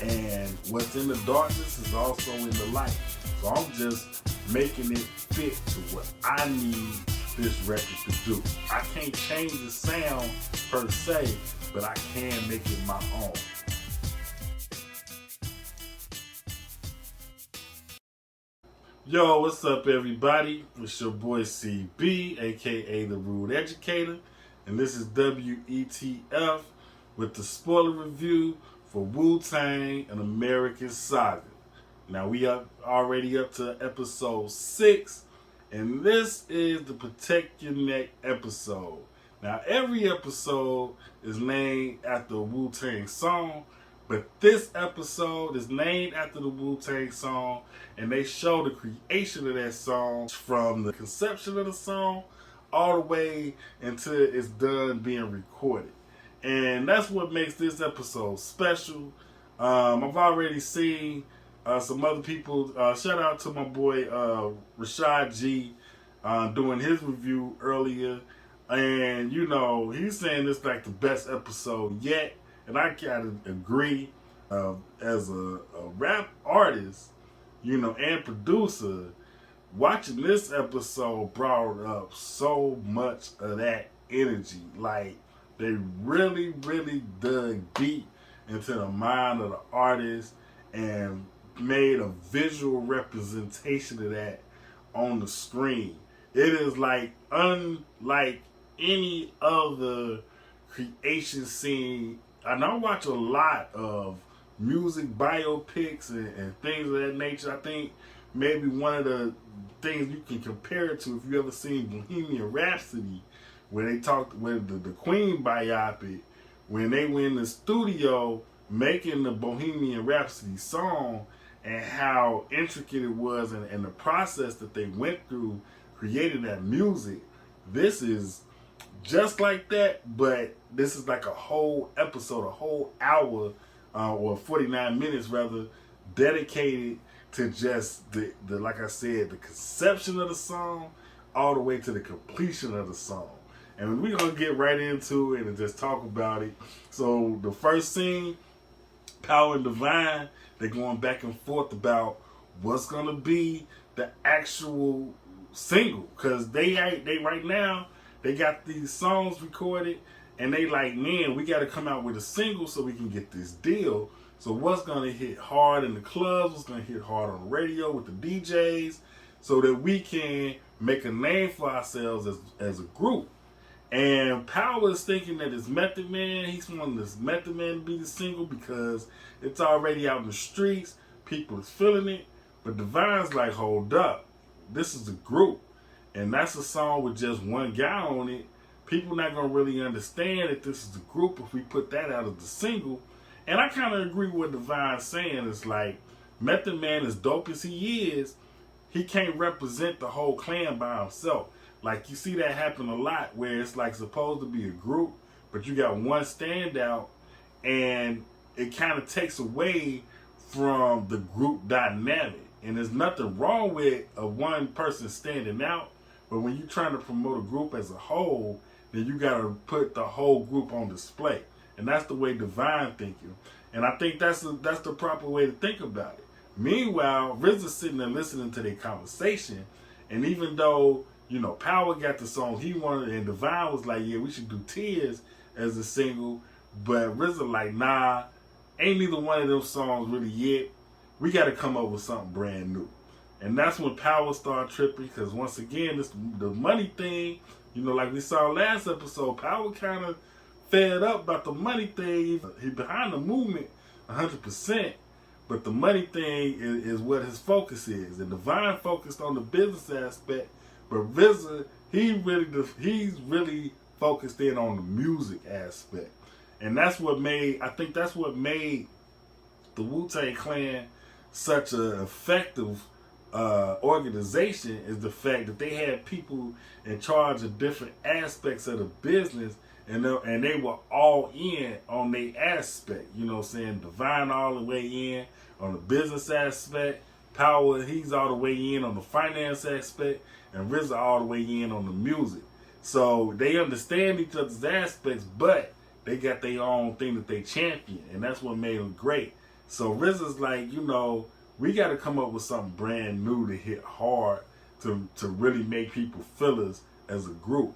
And what's in the darkness is also in the light. So I'm just making it fit to what I need this record to do. I can't change the sound per se, but I can make it my own. Yo, what's up everybody? It's your boy CB, aka the Rude Educator, and this is WETF with the spoiler review for Wu-Tang, an American Saga. Now we are already up to episode 6, and this is the Protect Your Neck episode. Now every episode is named after a Wu-Tang song, but this episode is named after the Wu-Tang song, and they show the creation of that song from the conception of the song all the way until it's done being recorded. And that's what makes this episode special. I've already seen some other people. Shout out to my boy Rashad G doing his review earlier. And, you know, he's saying it's like the best episode yet. And I gotta agree, as a rap artist, you know, and producer, watching this episode brought up so much of that energy. Like, they really, really dug deep into the mind of the artist and made a visual representation of that on the screen. It is like unlike any other creation scene. And I watch a lot of music biopics and things of that nature. I think maybe one of the things you can compare it to, if you ever seen Bohemian Rhapsody, where they talked with the Queen biopic, when they were in the studio making the Bohemian Rhapsody song, and how intricate it was, and the process that they went through creating that music. This is just like that, but this is like a whole episode, a whole hour, or 49 minutes rather, dedicated to just the like I said, the conception of the song all the way to the completion of the song. And we're gonna get right into it and just talk about it. So the first scene, Power and Divine, they're going back and forth about what's gonna be the actual single, because they right now they got these songs recorded, and they like, man, we got to come out with a single so we can get this deal. So what's going to hit hard in the clubs, what's going to hit hard on the radio with the DJs, so that we can make a name for ourselves as a group. And Power is thinking that it's Method Man. He's wanting this Method Man to be the single because it's already out in the streets. People is feeling it. But Divine's like, hold up. This is a group. And that's a song with just one guy on it. People not going to really understand that this is a group if we put that out as the single. And I kind of agree with what Divine's saying. It's like, Method Man, as dope as he is, he can't represent the whole clan by himself. Like, you see that happen a lot where it's like supposed to be a group, but you got one standout, and it kind of takes away from the group dynamic. And there's nothing wrong with a one person standing out, but when you're trying to promote a group as a whole, then you got to put the whole group on display. And that's the way Divine thinking. And I think that's the proper way to think about it. Meanwhile, RZA's sitting there listening to their conversation, and even though, you know, Power got the song he wanted, and Divine was like, yeah, we should do Tears as a single, but RZA like, nah, ain't neither one of those songs really yet. We got to come up with something brand new. And that's when Power started tripping, because once again, the money thing, you know, like we saw last episode, Power kind of fed up about the money thing. He behind the movement 100%, but the money thing is what his focus is. And Divine focused on the business aspect, but RZA, he's really focused in on the music aspect. And that's what made the Wu-Tang Clan such an effective organization, is the fact that they had people in charge of different aspects of the business, and they were all in on their aspect. You know what I'm saying? Divine all the way in on the business aspect. Power, he's all the way in on the finance aspect, and RZA all the way in on the music. So they understand each other's aspects, but they got their own thing that they champion, and that's what made them great. So RZA's like, we got to come up with something brand new to hit hard to really make people feel us as a group.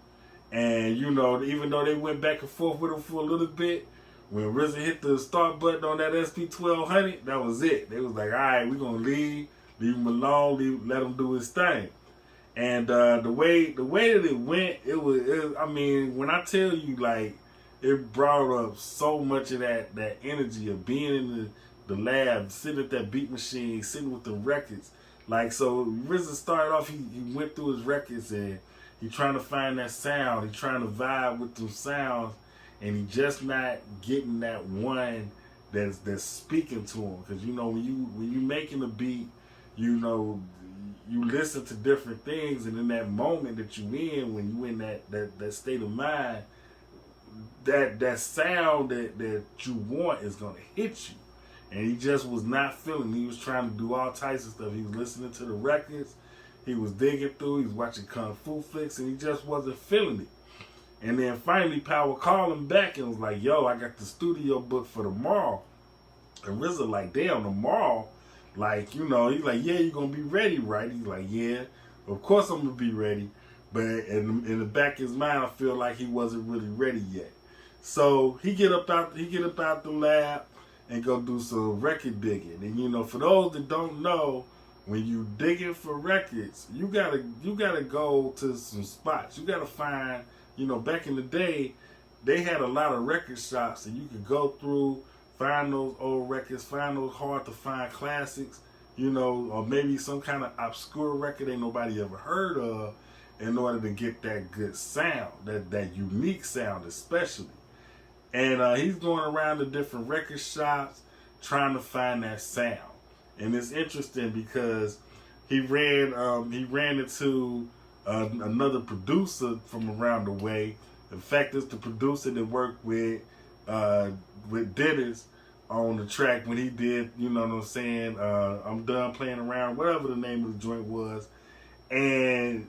And even though they went back and forth with him for a little bit, when RZA hit the start button on that SP1200, that was it. They was like, all right, we're gonna leave him alone, let him do his thing. And the way that it went, I mean, when I tell you, like, it brought up so much of that energy of being in the lab, sitting at that beat machine, sitting with the records. Like, so RZA started off, he went through his records and he trying to find that sound. He trying to vibe with them sounds, and he just not getting that one that's speaking to him. Because when you making a beat, you listen to different things, and in that moment that you in, when you in that state of mind, that sound that you want is gonna hit you. And he just was not feeling. He was trying to do all types of stuff. He was listening to the records. He was digging through. He was watching Kung Fu flicks, and he just wasn't feeling it. And then finally, Power called him back and was like, "Yo, I got the studio booked for tomorrow." And RZA like, "Damn, tomorrow?" Like, he's like, "Yeah, you gonna be ready, right?" He's like, "Yeah, of course I'm gonna be ready." But in the back of his mind, I feel like he wasn't really ready yet. So he get up out the lab and go do some record digging. And for those that don't know, when you digging for records, you gotta go to some spots. You gotta find, back in the day, they had a lot of record shops, and you could go through, find those old records, find those hard to find classics, or maybe some kind of obscure record ain't nobody ever heard of, in order to get that good sound, that unique sound especially. And he's going around to different record shops trying to find that sound. And it's interesting because he ran into another producer from around the way. In fact, it's the producer that worked with Dennis on the track when he did, I'm Done Playing Around, whatever the name of the joint was. And,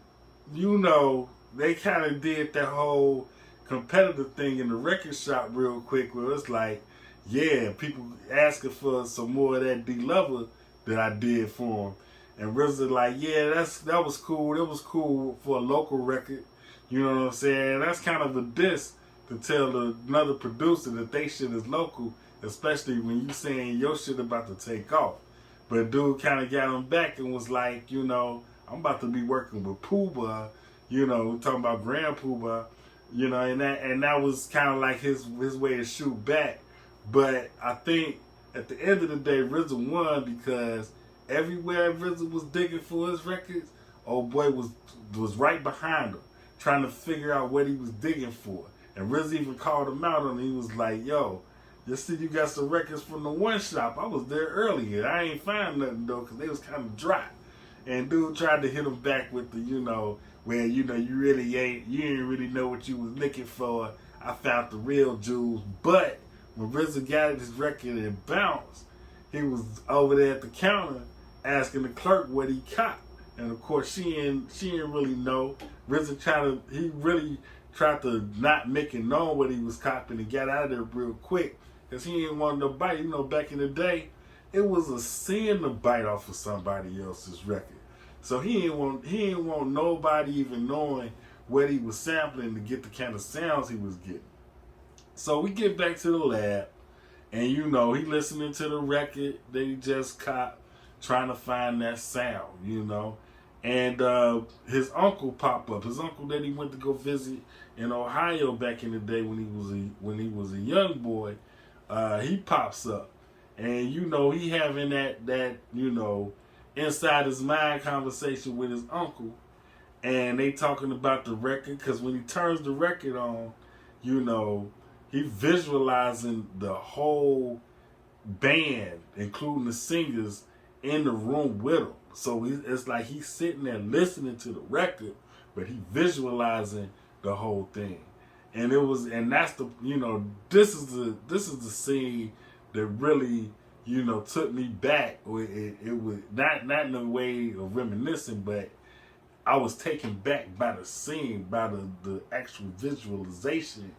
they kind of did that whole competitive thing in the record shop real quick, where it's like, yeah, people asking for some more of that D-Lover that I did for him. And RZA like, yeah, that was cool. It was cool for a local record. You know what I'm saying? That's kind of a diss to tell another producer that they shit is local, especially when you saying your shit about to take off. But dude kind of got him back and was like, I'm about to be working with Pooba, talking about Grand Pooba, and that was kind of like his way to shoot back. But I think at the end of the day, RZA won because everywhere RZA was digging for his records, old boy was right behind him, trying to figure out what he was digging for. And RZA even called him out on it. He was like, "Yo, you see you got some records from the one shop. I was there earlier. I ain't find nothing though, because they was kind of dry." And dude tried to hit him back with the, where you ain't really know what you was looking for. I found the real jewels. But when RZA got his record and bounced, he was over there at the counter asking the clerk what he caught. And of course she didn't really know. RZA really tried to not make it known what he was copying and got out of there real quick. Because he didn't want nobody, back in the day, it was a sin to bite off of somebody else's record. So he didn't want nobody even knowing what he was sampling to get the kind of sounds he was getting. So we get back to the lab, and he listening to the record that he just caught, trying to find that sound, And his uncle pop up. His uncle that he went to go visit in Ohio back in the day when he was a young boy, he pops up. And he having that inside his mind conversation with his uncle, and they talking about the record, because when he turns the record on, he visualizing the whole band, including the singers, in the room with him. So it's like he's sitting there listening to the record, but he visualizing the whole thing. And that's the this is the scene that really took me back. It was not in a way of reminiscing, but I was taken back by the scene, by the actual visualization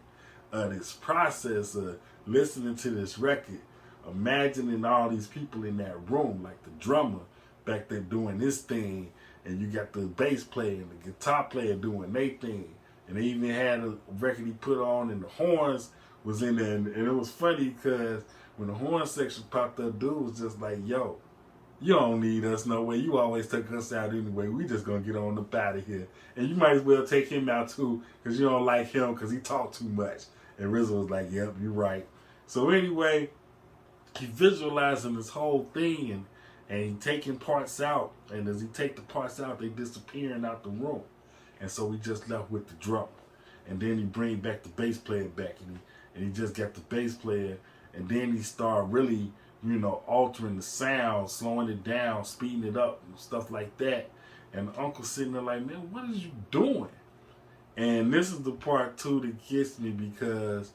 of this process of listening to this record, imagining all these people in that room, like the drummer back there doing this thing, and you got the bass player and the guitar player doing their thing. And they even had a record he put on, and the horns was in there. And it was funny because when the horn section popped up, dude was just like, yo, you don't need us no way. You always take us out anyway. We just going to get on up out of here. And you might as well take him out too, because you don't like him because he talked too much. And RZA was like, yep, you're right. So anyway, he visualizing this whole thing, and he taking parts out. And as he take the parts out, they disappearing out the room. And so we just left with the drum. And then he bring back the bass player back, and he just got the bass player. And then he start really, altering the sound, slowing it down, speeding it up, and stuff like that. And the uncle sitting there like, man, what is you doing? And this is the part too that gets me because,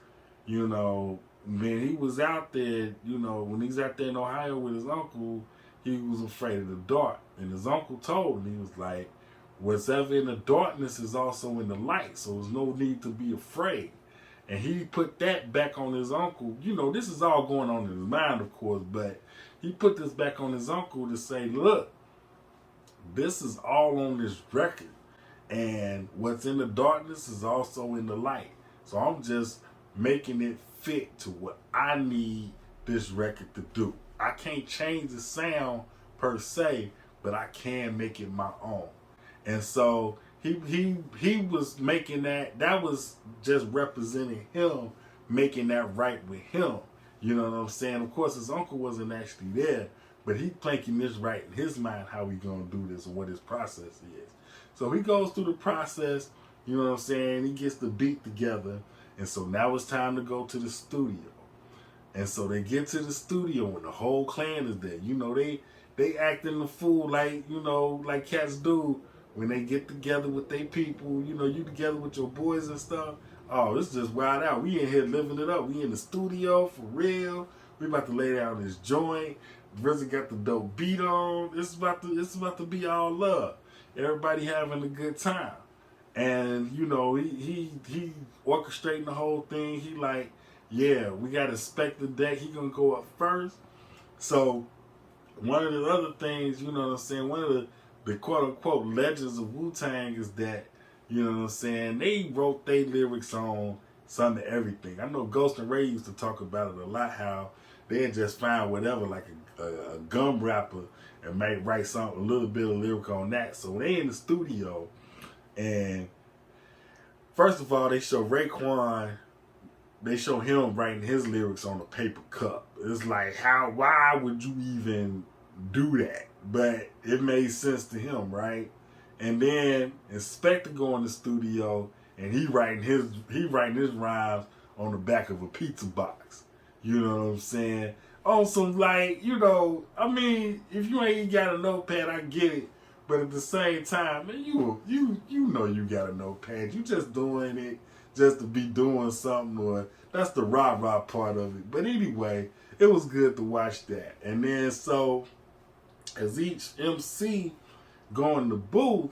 man, he was out there, when he was out there in Ohio with his uncle, he was afraid of the dark. And his uncle told him, he was like, whatever in the darkness is also in the light, so there's no need to be afraid. And he put that back on his uncle. This is all going on in his mind, of course, but he put this back on his uncle to say, look, this is all on this record. And what's in the darkness is also in the light. So I'm just making it fit to what I need this record to do. I can't change the sound per se, but I can make it my own. And so he was making that was just representing him, making that right with him. You know what I'm saying? Of course, his uncle wasn't actually there, but he planking this right in his mind, how he gonna do this and what his process is. So he goes through the process, you know what I'm saying? He gets the beat together, and so now it's time to go to the studio. And so they get to the studio and the whole clan is there. They acting the fool like, like cats do when they get together with their people, you together with your boys and stuff. Oh, it's just wild out. We in here living it up. We in the studio for real. We about to lay down this joint. RZA got the dope beat on. It's about to be all love. Everybody having a good time. And, he orchestrating the whole thing. He like, yeah, we got to inspect the deck. He gonna go up first. So one of the other things, one of the quote-unquote legends of Wu-Tang is that, they wrote their lyrics on some of everything. I know Ghost and Ray used to talk about it a lot, how they had just found whatever, like a gum rapper, and might write a little bit of lyric on that. So they in the studio, and first of all, they show Raekwon, they show him writing his lyrics on a paper cup. It's like, why would you even do that? But it made sense to him, right? And then Inspector go in the studio and he writing his rhymes on the back of a pizza box. You know what I'm saying? On some like, I mean, if you ain't got a notepad, I get it. But at the same time, man, you got a notepad. You just doing it just to be doing something, or that's the rah-rah part of it. But anyway, it was good to watch that. And then so as each MC go in the booth,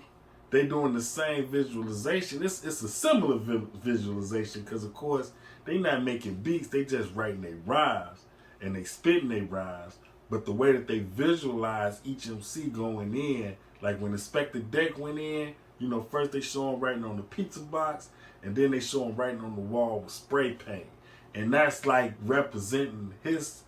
they doing the same visualization. It's a similar visualization because, of course, they not making beats. They just writing their rhymes and they spitting their rhymes. But the way that they visualize each MC going in, like when Inspector Deck went in, first they show him writing on the pizza box, and then they show him writing on the wall with spray paint. And that's like representing his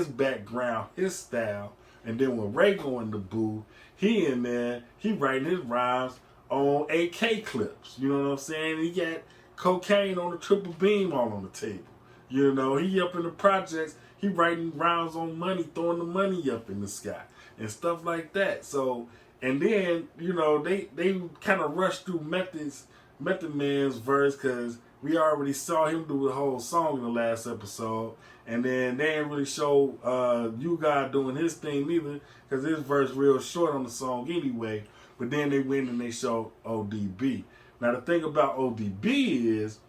background, his style. And then when Ray go in the booth, he in there, he writing his rhymes on AK clips. You know what I'm saying? He got cocaine on the triple beam all on the table. He up in the projects, he writing rhymes on money, throwing the money up in the sky and stuff like that. So, and then, they kind of rushed through Method Man's verse because we already saw him do the whole song in the last episode. And then they didn't really show You God doing his thing either, because his verse real short on the song anyway. But then they went and they showed ODB. Now the thing about ODB is,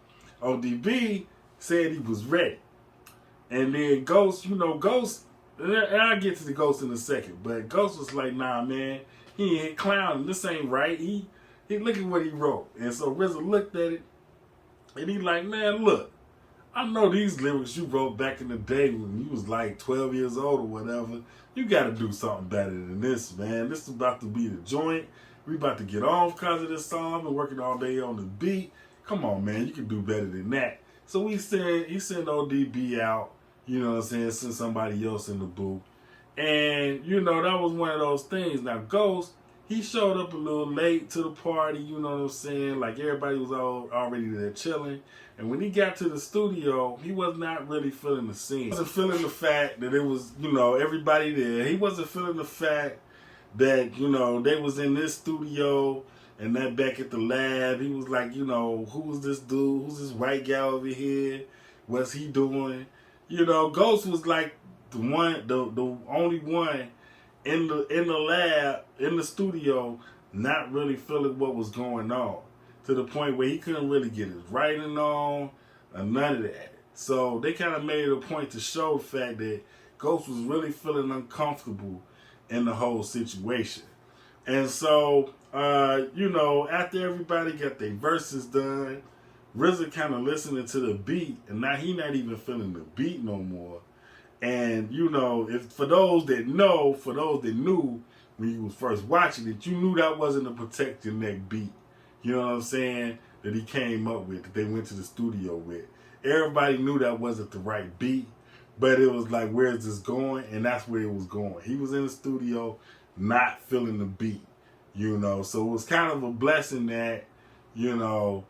ODB said he was ready. And then Ghost, Ghost, and I'll get to the Ghost in a second, but Ghost was like, nah, man, he ain't clowning. This ain't right. He look at what he wrote. And so RZA looked at it, and he like, man, look, I know these lyrics you wrote back in the day when you was like 12 years old or whatever. You got to do something better than this, man. This is about to be the joint. We about to get off because of this song. I've been working all day on the beat. Come on, man. You can do better than that. So he sent ODB out, you know what I'm saying, sent somebody else in the booth. And, you know, that was one of those things. Now, Ghost, he showed up a little late to the party, you know what I'm saying? Like, everybody was already there chilling. And when he got to the studio, he was not really feeling the scene. He wasn't feeling the fact that it was, you know, everybody there. He wasn't feeling the fact that, you know, they was in this studio and that back at the lab. He was like, you know, who was this dude? Who's this white guy over here? What's he doing? You know, Ghost was like the only one in the lab, in the studio, not really feeling what was going on, to the point where he couldn't really get his writing on or none of that. So they kind of made it a point to show the fact that Ghost was really feeling uncomfortable in the whole situation. And so, you know, after everybody got their verses done, RZA kind of listening to the beat, and now he not even feeling the beat no more. And, you know, for those that knew when you was first watching it, you knew that wasn't a Protect Your Neck beat. You know what I'm saying? That he came up with, that they went to the studio with. Everybody knew that wasn't the right beat, but it was like, where's this going? And that's where it was going. He was in the studio not feeling the beat, you know. So it was kind of a blessing that, you know,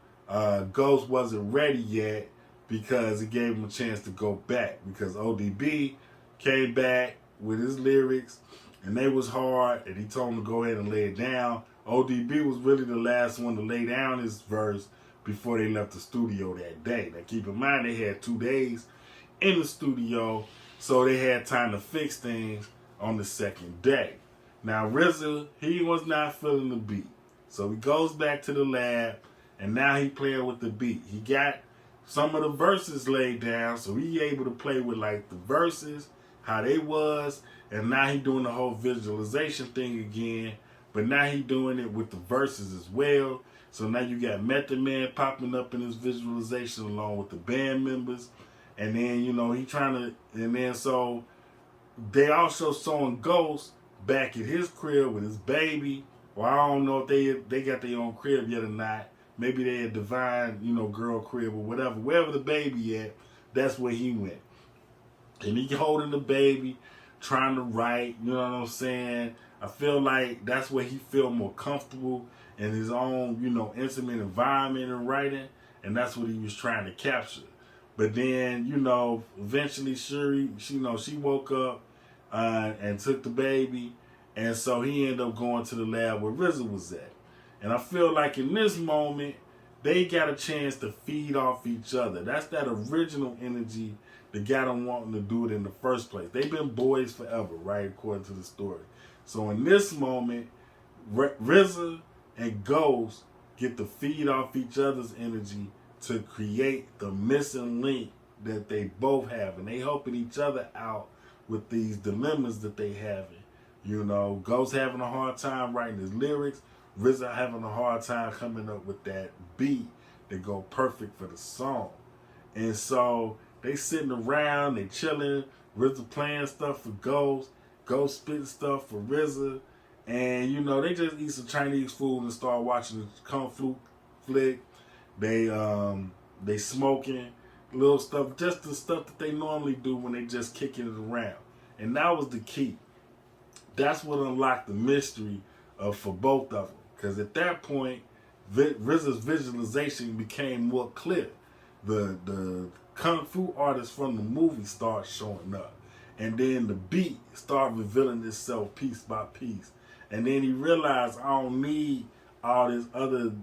Ghost wasn't ready yet, because it gave him a chance to go back. Because ODB came back with his lyrics, and they was hard, and he told him to go ahead and lay it down. ODB was really the last one to lay down his verse before they left the studio that day. Now keep in mind, they had 2 days in the studio, so they had time to fix things on the second day. Now RZA, he was not feeling the beat. So he goes back to the lab, and now he playing with the beat. He got some of the verses laid down, so he able to play with like the verses, how they was, and now he doing the whole visualization thing again, but now he doing it with the verses as well. So now you got Method Man popping up in his visualization along with the band members, and then, you know, he trying to, and then so they also showing Ghost back at his crib with his baby, or I don't know if they got their own crib yet or not. Maybe they a Divine, you know, girl crib or whatever. Wherever the baby at, that's where he went. And he holding the baby, trying to write, you know what I'm saying? I feel like that's where he feel more comfortable in his own, you know, intimate environment and writing. And that's what he was trying to capture. But then, you know, eventually Shuri, she woke up and took the baby. And so he ended up going to the lab where RZA was at. And I feel like in this moment, they got a chance to feed off each other. That's that original energy that got them wanting to do it in the first place. They've been boys forever, right, according to the story. So in this moment, RZA and Ghost get to feed off each other's energy to create the missing link that they both have. And they helping each other out with these dilemmas that they having. You know, Ghost having a hard time writing his lyrics. RZA having a hard time coming up with that beat that go perfect for the song. And so they sitting around, they chilling, RZA playing stuff for Ghost, Ghost spitting stuff for RZA, and you know, they just eat some Chinese food and start watching the Kung Fu flick. They smoking little stuff, just the stuff that they normally do when they just kicking it around. And that was the key. That's what unlocked the mystery for both of them. Because at that point, RZA's visualization became more clear. The Kung Fu artist from the movie started showing up. And then the beat started revealing itself piece by piece. And then he realized, I don't need all this other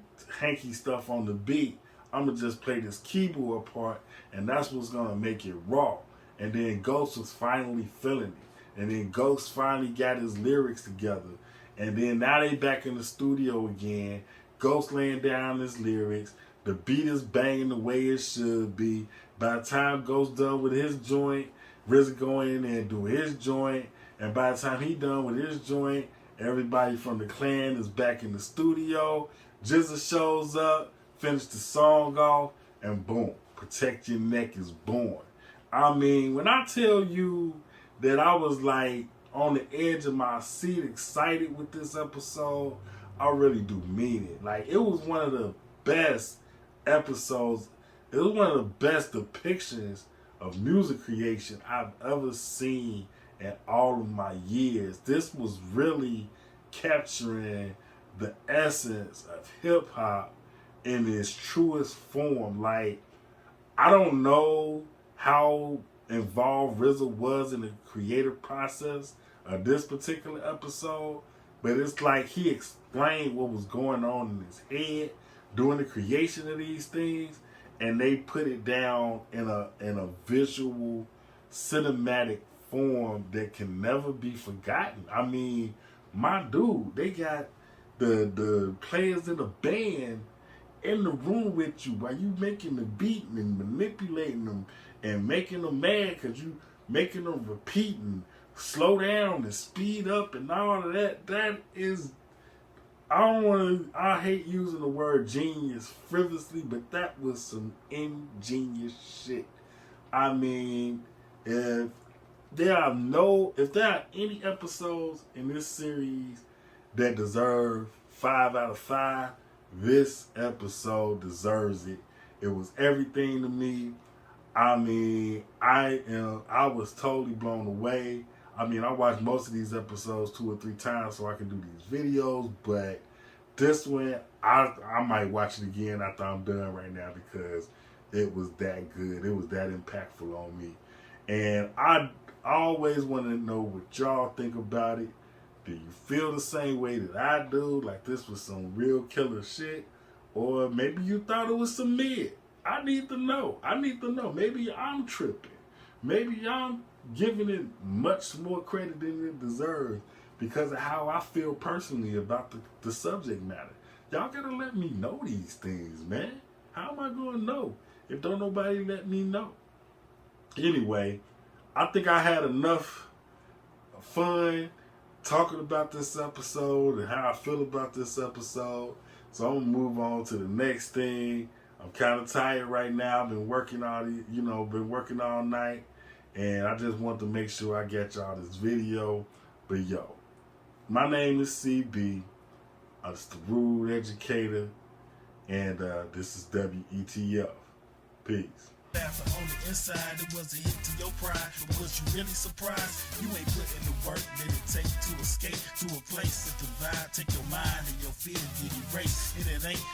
hanky stuff on the beat. I'm going to just play this keyboard part, and that's what's going to make it raw. And then Ghost was finally feeling it. And then Ghost finally got his lyrics together. And then now they back in the studio again. Ghost laying down his lyrics. The beat is banging the way it should be. By the time Ghost done with his joint, RZA go in there and do his joint. And by the time he done with his joint, everybody from the clan is back in the studio. GZA shows up, finish the song off, and boom. Protect Your Neck is born. I mean, when I tell you that I was like on the edge of my seat excited with this episode, I really do mean it. Like, it was one of the best episodes. It was one of the best depictions of music creation I've ever seen in all of my years. This was really capturing the essence of hip hop in its truest form. Like, I don't know how involved RZA was in the creative process of this particular episode, but it's like he explained what was going on in his head during the creation of these things, and they put it down in a visual, cinematic form that can never be forgotten. I mean, my dude, they got the players in the band in the room with you while you making the beat and manipulating them and making them mad because you making them repeat and slow down and speed up and all of that. That is, I hate using the word genius frivolously, but that was some ingenious shit. I mean, if there are any episodes in this series that deserve 5 out of 5, this episode deserves it. It was everything to me. I mean, I was totally blown away. I mean, I watched most of these episodes 2 or 3 times so I can do these videos, but this one, I might watch it again after I'm done right now because it was that good. It was that impactful on me. And I always want to know what y'all think about it. Do you feel the same way that I do? Like this was some real killer shit? Or maybe you thought it was some mid? I need to know. Maybe I'm tripping. Maybe I'm giving it much more credit than it deserves because of how I feel personally about the subject matter. Y'all gotta let me know these things, man. How am I gonna know if don't nobody let me know? Anyway, I think I had enough fun talking about this episode and how I feel about this episode. So I'm gonna move on to the next thing. I'm kind of tired right now. I've been working all night, and I just want to make sure I get y'all this video. But yo, my name is CB. I'm the Rude Educator, and this is WETF. Peace. On the inside, it was a hit to your pride. But was you really surprised? You ain't put in the work that it takes to escape to a place that the vibe take your mind and your fear get erased. It ain't